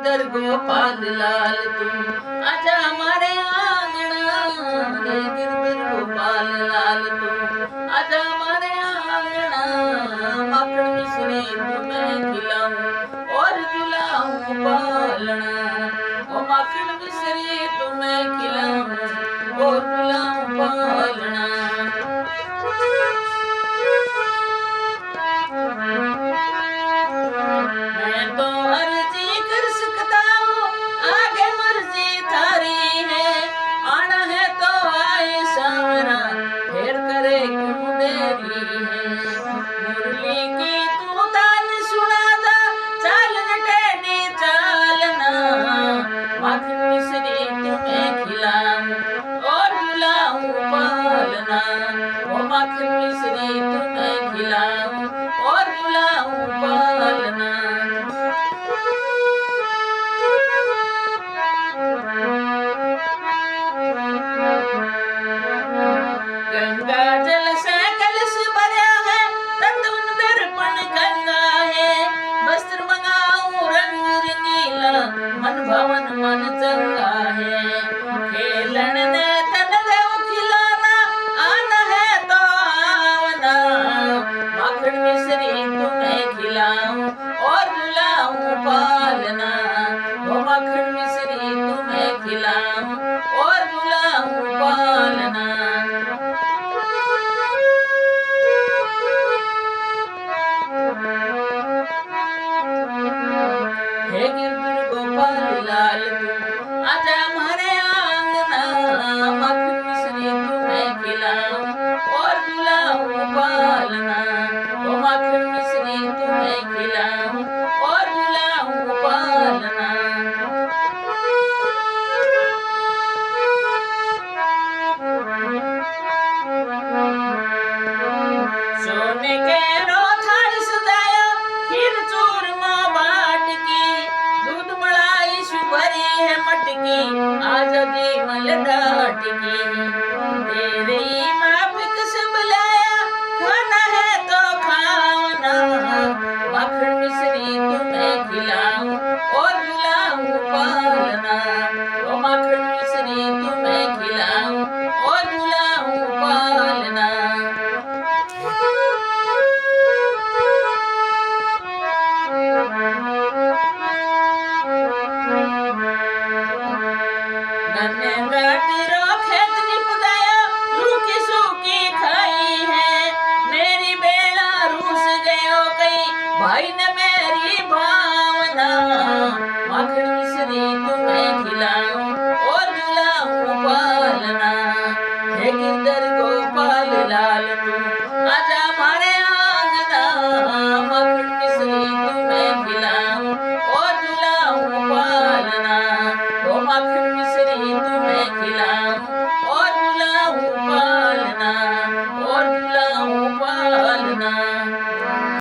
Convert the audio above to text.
गिरधर गोपाल लाल तू आजा हमारे आंगना, हे गिरधर गोपाल लाल तू आजा हमारे आंगना। माखन मिश्री तुम्हें खिलाऊं और झुलाऊं पालना, ओ माखन मिश्री तुम्हें खिलाऊं और झुलाऊं पालना। मैं तो अर्जी कर सकता हूँ, आगे मर्जी थारी है। आना है तो आए सावरा, फिर करे क्यों देरी है। मुरली की तू तान सुना जा, चाल टेढ़ी चालना। माखन मिश्री तुम्हें खिलाऊं और झुलाऊं पालना, ओ माखन मिश्री तुम्हें खिलाऊं और झुलाऊं पालना। गंगा जल से कलश भरा है, तत्व दर्पण गंगा है। वस्त्र मंगाऊं रंग रंगीला, मन भवन मन चंगा है। खेलन ने तन देव खिलाना, आना है तो आवना। माखन मिश्री तुम्हें खिलाऊं और झुलाऊं पालना, ओ माखन मिश्री तुम्हें खिलाऊं और झुलाऊं पालना। हे गिरधर गोपाल लाल तू आजा हमारे आंगना। माखन मिश्री तुम्हें खिलाऊं और झुलाऊं पालना, ओ माखन मिश्री तुम्हें खिलाऊं और झुलाऊं पालना। सोने के थाल सजाया, खीर चूरमा बाट की। दूध मलाई सुभरी है मटकी, आज जी मल डाट की। तेरे माफिक से बुलाया, खाना है तो खाना। माखन मिश्री तुम्हें खिलाऊं और झुलाऊं पालना, ओ माखन मिश्री तुम्हें खिलाऊं और झुलाऊं पालना। नन्हे गाटरो खेत निप गया, रूखी सूखी खाई है। मेरी बेड़ा रूस गयो कई, भाई ने मेरी भावना। माखन मिश्री तुम्हें खिलाऊं और झुलाऊं पालना, हे गिरधर गोपाल लाल तू आजा